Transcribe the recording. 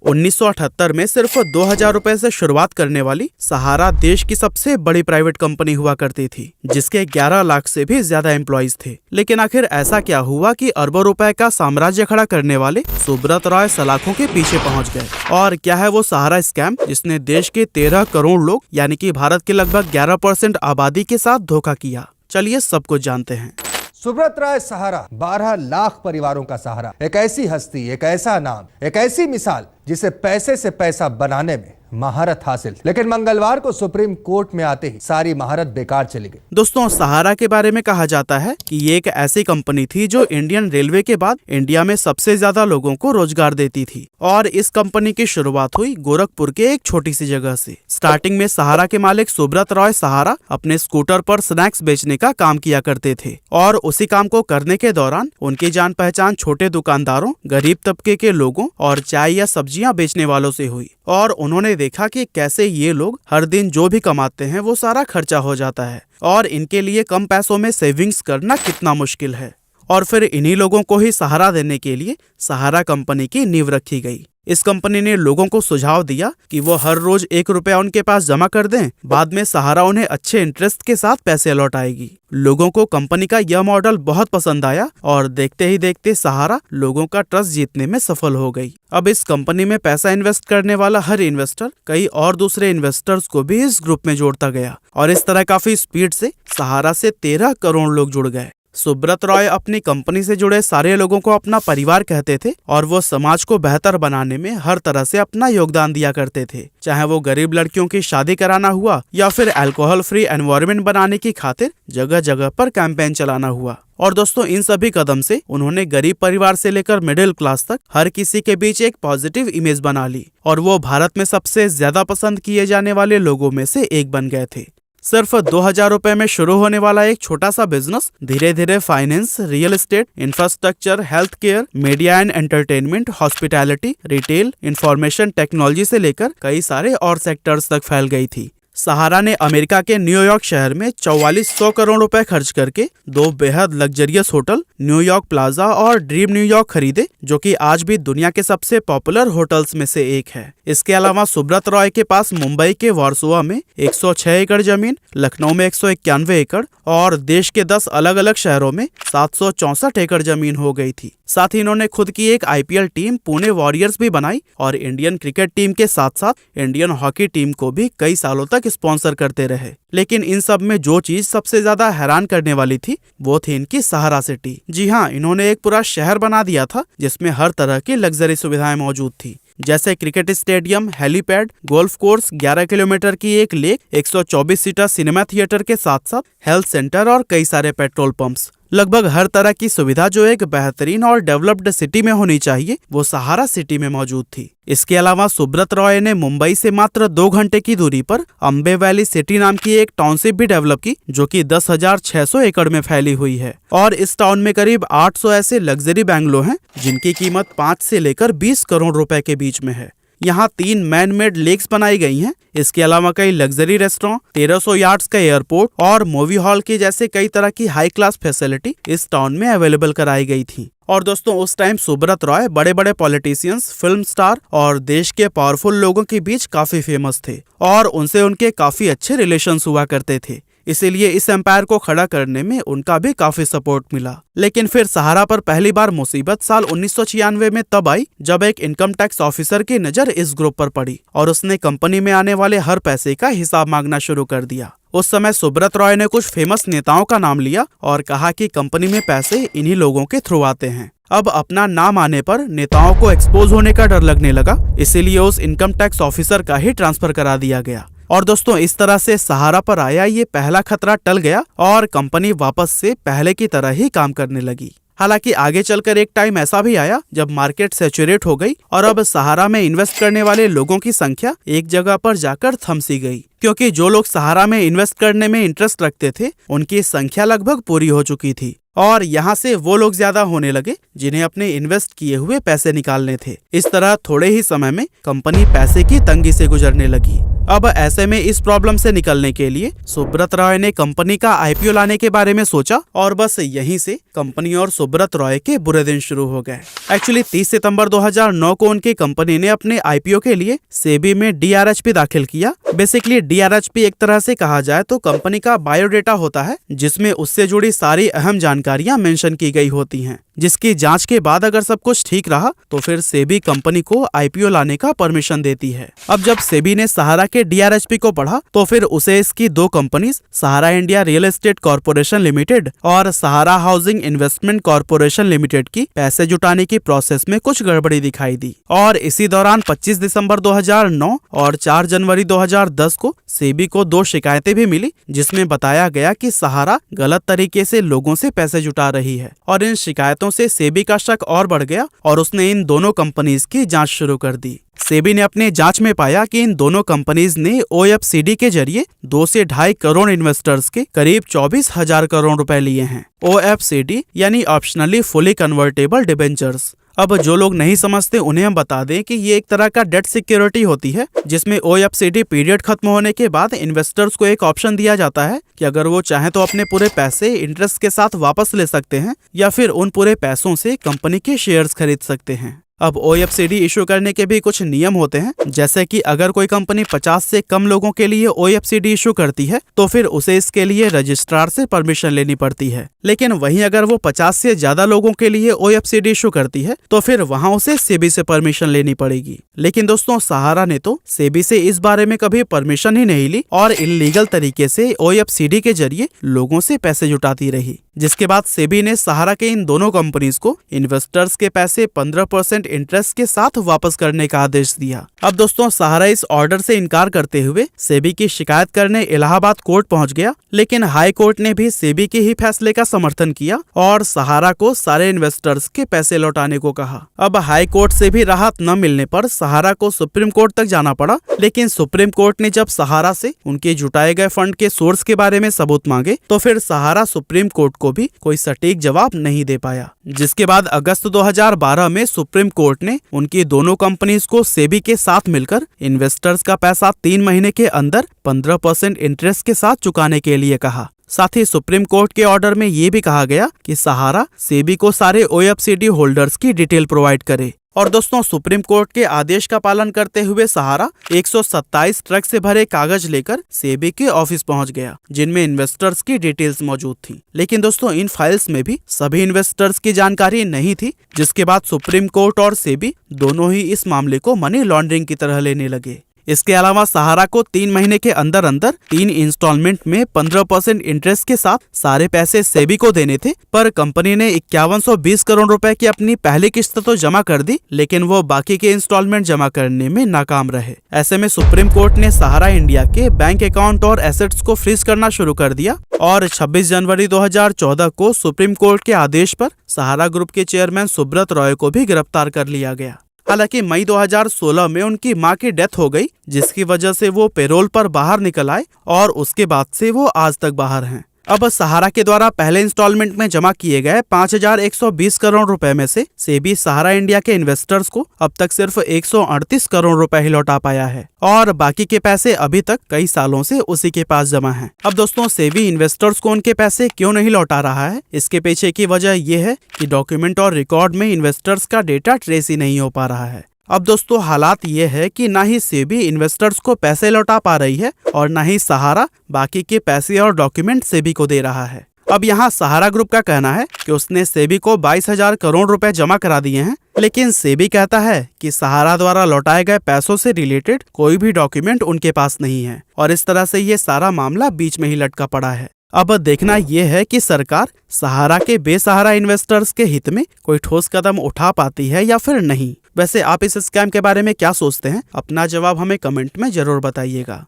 1978 में सिर्फ 2000 रुपए से शुरुआत करने वाली सहारा देश की सबसे बड़ी प्राइवेट कंपनी हुआ करती थी, जिसके 11 लाख से भी ज्यादा एम्प्लॉइज थे। लेकिन आखिर ऐसा क्या हुआ कि अरबों रुपए का साम्राज्य खड़ा करने वाले सुब्रत रॉय सलाखों के पीछे पहुंच गए? और क्या है वो सहारा स्कैम जिसने देश के 13 करोड़ लोग यानी कि भारत के लगभग 11% आबादी के साथ धोखा किया? चलिए सब कुछ जानते हैं। सुब्रत रॉय सहारा 12 लाख परिवारों का सहारा, एक ऐसी हस्ती, एक ऐसा नाम, एक ऐसी मिसाल जिसे पैसे से पैसा बनाने में महारत हासिल। लेकिन मंगलवार को सुप्रीम कोर्ट में आते ही सारी महारत बेकार चली गई। दोस्तों, सहारा के बारे में कहा जाता है कि ये एक ऐसी कंपनी थी जो इंडियन रेलवे के बाद इंडिया में सबसे ज्यादा लोगों को रोजगार देती थी। और इस कंपनी की शुरुआत हुई गोरखपुर के एक छोटी सी जगह से। स्टार्टिंग में सहारा के मालिक सुब्रत रॉय सहारा अपने स्कूटर पर स्नैक्स बेचने का काम किया करते थे और उसी काम को करने के दौरान उनकी जान पहचान छोटे दुकानदारों, गरीब तबके के लोगों और चाय या सब्जियां बेचने वालों से हुई। और उन्होंने देखा कि कैसे ये लोग हर दिन जो भी कमाते हैं वो सारा खर्चा हो जाता है और इनके लिए कम पैसों में सेविंग्स करना कितना मुश्किल है। और फिर इन्हीं लोगों को ही सहारा देने के लिए सहारा कंपनी की नींव रखी गई। इस कंपनी ने लोगों को सुझाव दिया कि वो हर रोज 1 रुपया उनके पास जमा कर दें, बाद में सहारा उन्हें अच्छे इंटरेस्ट के साथ पैसे लौटाएगी। लोगों को कंपनी का यह मॉडल बहुत पसंद आया और देखते ही देखते सहारा लोगों का ट्रस्ट जीतने में सफल हो गई। अब इस कंपनी में पैसा इन्वेस्ट करने वाला हर इन्वेस्टर कई और दूसरे इन्वेस्टर्स को भी इस ग्रुप में जोड़ता गया और इस तरह काफी स्पीड से सहारा से 13 करोड़ लोग जुड़ गए। सुब्रत रॉय अपनी कंपनी से जुड़े सारे लोगों को अपना परिवार कहते थे और वो समाज को बेहतर बनाने में हर तरह से अपना योगदान दिया करते थे, चाहे वो गरीब लड़कियों की शादी कराना हुआ या फिर अल्कोहल फ्री एनवायरनमेंट बनाने की खातिर जगह जगह पर कैंपेन चलाना हुआ। और दोस्तों, इन सभी कदम से उन्होंने गरीब परिवार से लेकर मिडिल क्लास तक हर किसी के बीच एक पॉजिटिव इमेज बना ली और वो भारत में सबसे ज्यादा पसंद किए जाने वाले लोगों में से एक बन गए थे। सिर्फ 2000 रुपए में शुरू होने वाला एक छोटा सा बिजनेस धीरे धीरे finance, real estate, infrastructure, health care, media and entertainment, hospitality, retail, information technology से लेकर कई सारे और सेक्टर्स तक फैल गई थी। सहारा ने अमेरिका के न्यूयॉर्क शहर में 4400 करोड़ रुपए खर्च करके 2 बेहद लग्जरियस होटल, न्यूयॉर्क प्लाजा और ड्रीम न्यूयॉर्क खरीदे, जो कि आज भी दुनिया के सबसे पॉपुलर होटल्स में से एक है। इसके अलावा सुब्रत रॉय के पास मुंबई के वारसोवा में 106 एकड़ जमीन, लखनऊ में 191 एकड़ और देश के 10 अलग अलग शहरों में 764 एकड़ जमीन हो गई थी। साथ ही इन्होंने खुद की एक IPL टीम पुणे वॉरियर्स भी बनाई और इंडियन क्रिकेट टीम के साथ साथ इंडियन हॉकी टीम को भी कई सालों तक स्पॉन्सर करते रहे। लेकिन इन सब में जो चीज सबसे ज्यादा हैरान करने वाली थी वो थी इनकी सहारा सिटी। जी हाँ, इन्होंने एक पूरा शहर बना दिया था जिसमें हर तरह की लग्जरी सुविधाएं मौजूद थी, जैसे cricket stadium, helipad, golf course, 11 kilometre की एक लेक, 124 सीटर सिनेमा थिएटर के साथ साथ हेल्थ सेंटर और कई सारे पेट्रोल पंप्स। लगभग हर तरह की सुविधा जो एक बेहतरीन और डेवलप्ड सिटी में होनी चाहिए वो सहारा सिटी में मौजूद थी। इसके अलावा सुब्रत रॉय ने मुंबई से मात्र 2 घंटे की दूरी पर अम्बे वैली सिटी नाम की एक टाउनशिप भी डेवलप की, जो कि 10,600 एकड़ में फैली हुई है। और इस टाउन में करीब 800 ऐसे लग्जरी बैंगलो हैं जिनकी कीमत 5 से लेकर 20 करोड़ रुपए के बीच में है। यहाँ 3 मैन मेड लेक्स बनाई गई हैं। इसके अलावा कई लग्जरी रेस्टोरेंट, 1300 यार्ड्स का एयरपोर्ट और मूवी हॉल के जैसे कई तरह की हाई क्लास फैसिलिटी इस टाउन में अवेलेबल कराई गई थी। और दोस्तों, उस टाइम सुब्रत रॉय बड़े बड़े पॉलिटिशियंस, फिल्म स्टार और देश के पावरफुल लोगों के बीच काफी फेमस थे और उनसे उनके काफी अच्छे रिलेशंस हुआ करते थे। इसीलिए इस एम्पायर को खड़ा करने में उनका भी काफी सपोर्ट मिला। लेकिन फिर सहारा पर पहली बार मुसीबत साल 1996 में तब आई जब एक इनकम टैक्स ऑफिसर की नजर इस ग्रुप पर पड़ी और उसने कंपनी में आने वाले हर पैसे का हिसाब मांगना शुरू कर दिया। उस समय सुब्रत रॉय ने कुछ फेमस नेताओं का नाम लिया और कहा कि कंपनी में पैसे इन्हीं लोगों के थ्रू आते हैं। अब अपना नाम आने पर नेताओं को एक्सपोज होने का डर लगने लगा, इसीलिए उस इनकम टैक्स ऑफिसर का ही ट्रांसफर करा दिया गया। और दोस्तों, इस तरह से सहारा पर आया ये पहला खतरा टल गया और कंपनी वापस से पहले की तरह ही काम करने लगी। हालांकि आगे चलकर एक टाइम ऐसा भी आया जब मार्केट सैचुरेट हो गई और अब सहारा में इन्वेस्ट करने वाले लोगों की संख्या एक जगह पर जाकर थम सी गई, क्योंकि जो लोग सहारा में इन्वेस्ट करने में इंटरेस्ट रखते थे उनकी संख्या लगभग पूरी हो चुकी थी और यहाँ से वो लोग ज्यादा होने लगे जिन्हें अपने इन्वेस्ट किए हुए पैसे निकालने थे। इस तरह थोड़े ही समय में कंपनी पैसे की तंगी से गुजरने लगी। अब ऐसे में इस प्रॉब्लम से निकलने के लिए सुब्रत रॉय ने कंपनी का आईपीओ लाने के बारे में सोचा और बस यहीं से कंपनी और सुब्रत रॉय के बुरे दिन शुरू हो गए। एक्चुअली 30 सितंबर 2009 को उनकी कंपनी ने अपने आईपीओ के लिए सेबी में डीआरएचपी दाखिल किया। बेसिकली डीआरएचपी एक तरह से कहा जाए तो कंपनी का बायोडेटा होता है, जिसमें उससे जुड़ी सारी अहम जानकारियां मेंशन की गई होती हैं, जिसकी जांच के बाद अगर सब कुछ ठीक रहा तो फिर सेबी कंपनी को आईपीओ लाने का परमिशन देती है। अब जब सेबी ने सहारा के डीआरएचपी को पढ़ा तो फिर उसे इसकी दो companies Sahara India real estate corporation limited और Sahara housing investment corporation limited की पैसे जुटाने की प्रोसेस में कुछ गड़बड़ी दिखाई दी। और इसी दौरान 25 दिसंबर 2009 और 4 जनवरी 2010 को सेबी को 2 शिकायतें भी मिली, जिसमें बताया गया कि सहारा गलत तरीके से लोगों से पैसे जुटा रही है। और इन शिकायतों से सेबी का शक और बढ़ गया और उसने इन दोनों कंपनीज की जांच शुरू कर दी। सेबी ने अपने जांच में पाया कि इन दोनों कंपनीज ने ओएफसीडी के जरिए 2 से 2.5 करोड़ इन्वेस्टर्स के करीब 24,000 करोड़ रुपए लिए हैं। ओएफसीडी यानी ऑप्शनली फुली कन्वर्टेबल डिबेंचर्स। अब जो लोग नहीं समझते उन्हें हम बता दें कि ये एक तरह का डेट सिक्योरिटी होती है, जिसमें ओएफसीडी पीरियड खत्म होने के बाद इन्वेस्टर्स को एक ऑप्शन दिया जाता है कि अगर वो चाहे तो अपने पूरे पैसे इंटरेस्ट के साथ वापस ले सकते हैं या फिर उन पूरे पैसों से कंपनी के शेयर्स खरीद सकते हैं। अब ओएफसीडी इशू करने के भी कुछ नियम होते हैं, जैसे कि अगर कोई कंपनी 50 से कम लोगों के लिए ओएफसीडी इशू करती है तो फिर उसे इसके लिए रजिस्ट्रार से परमिशन लेनी पड़ती है। लेकिन वहीं अगर वो 50 से ज्यादा लोगों के लिए ओएफसीडी इशू करती है तो फिर वहां उसे सेबी से परमिशन लेनी पड़ेगी। लेकिन दोस्तों, सहारा ने तो सेबी से इस बारे में कभी परमिशन ही नहीं ली और इल्लीगल तरीके से ओएफसीडी के जरिए लोगों से पैसे जुटाती रही, जिसके बाद सेबी ने सहारा के इन दोनों कंपनीज को इन्वेस्टर्स के पैसे 15% इंटरेस्ट के साथ वापस करने का आदेश दिया। अब दोस्तों, सहारा इस ऑर्डर से इनकार करते हुए सेबी की शिकायत करने इलाहाबाद कोर्ट पहुंच गया, लेकिन हाई कोर्ट ने भी सेबी के ही फैसले का समर्थन किया और सहारा को सारे इन्वेस्टर्स के पैसे लौटाने को कहा। अब हाई कोर्ट से भी राहत न मिलने पर सहारा को सुप्रीम कोर्ट तक जाना पड़ा, लेकिन सुप्रीम कोर्ट ने जब सहारा से उनके जुटाए गए फंड के सोर्स के बारे में सबूत मांगे तो फिर सहारा सुप्रीम कोर्ट को भी कोई सटीक जवाब नहीं दे पाया, जिसके बाद अगस्त 2012 में सुप्रीम कोर्ट ने उनकी दोनों कंपनीज को सेबी के साथ मिलकर इन्वेस्टर्स का पैसा 3 महीने के अंदर 15% इंटरेस्ट के साथ चुकाने के लिए कहा। साथ ही सुप्रीम कोर्ट के ऑर्डर में ये भी कहा गया कि सहारा सेबी को सारे ओएफसीडी होल्डर्स की डिटेल प्रोवाइड करे। और दोस्तों, सुप्रीम कोर्ट के आदेश का पालन करते हुए सहारा 127 ट्रक से भरे कागज लेकर सेबी के ऑफिस पहुंच गया, जिनमें इन्वेस्टर्स की डिटेल्स मौजूद थी। लेकिन दोस्तों, इन फाइल्स में भी सभी इन्वेस्टर्स की जानकारी नहीं थी, जिसके बाद सुप्रीम कोर्ट और सेबी दोनों ही इस मामले को मनी लॉन्ड्रिंग की तरह लेने लगे। इसके अलावा सहारा को 3 महीने के अंदर 3 इंस्टॉलमेंट में 15% इंटरेस्ट के साथ सारे पैसे सेबी को देने थे, पर कंपनी ने 5120 करोड़ रुपए की अपनी पहली किस्त तो जमा कर दी, लेकिन वो बाकी के इंस्टॉलमेंट जमा करने में नाकाम रहे। ऐसे में सुप्रीम कोर्ट ने सहारा इंडिया के बैंक अकाउंट और एसेट्स को फ्रीज करना शुरू कर दिया और 26 जनवरी 2014 को सुप्रीम कोर्ट के आदेश पर सहारा ग्रुप के चेयरमैन सुब्रत रॉय को भी गिरफ्तार कर लिया गया। हालांकि मई 2016 में उनकी मां की डेथ हो गई, जिसकी वजह से वो पेरोल पर बाहर निकल आए और उसके बाद से वो आज तक बाहर हैं। अब सहारा के द्वारा पहले इंस्टॉलमेंट में जमा किए गए 5,120 करोड़ रुपए में से सेबी सहारा इंडिया के इन्वेस्टर्स को अब तक सिर्फ 138 करोड़ रुपए ही लौटा पाया है और बाकी के पैसे अभी तक कई सालों से उसी के पास जमा हैं। अब दोस्तों, सेबी इन्वेस्टर्स को उनके पैसे क्यों नहीं लौटा रहा है, इसके पीछे की वजह यह है कि डॉक्यूमेंट और रिकॉर्ड में इन्वेस्टर्स का डेटा ट्रेस ही नहीं हो पा रहा है। अब दोस्तों, हालात ये है कि ना ही सेबी इन्वेस्टर्स को पैसे लौटा पा रही है और ना ही सहारा बाकी के पैसे और डॉक्यूमेंट सेबी को दे रहा है। अब यहाँ सहारा ग्रुप का कहना है कि उसने सेबी को 22,000 करोड़ रुपए जमा करा दिए हैं, लेकिन सेबी कहता है कि सहारा द्वारा लौटाए गए पैसों से रिलेटेड कोई भी डॉक्यूमेंट उनके पास नहीं है और इस तरह से ये सारा मामला बीच में ही लटका पड़ा है। अब देखना यह है कि सरकार सहारा के बेसहारा इन्वेस्टर्स के हित में कोई ठोस कदम उठा पाती है या फिर नहीं। वैसे आप इस स्कैम के बारे में क्या सोचते हैं? अपना जवाब हमें कमेंट में जरूर बताइएगा।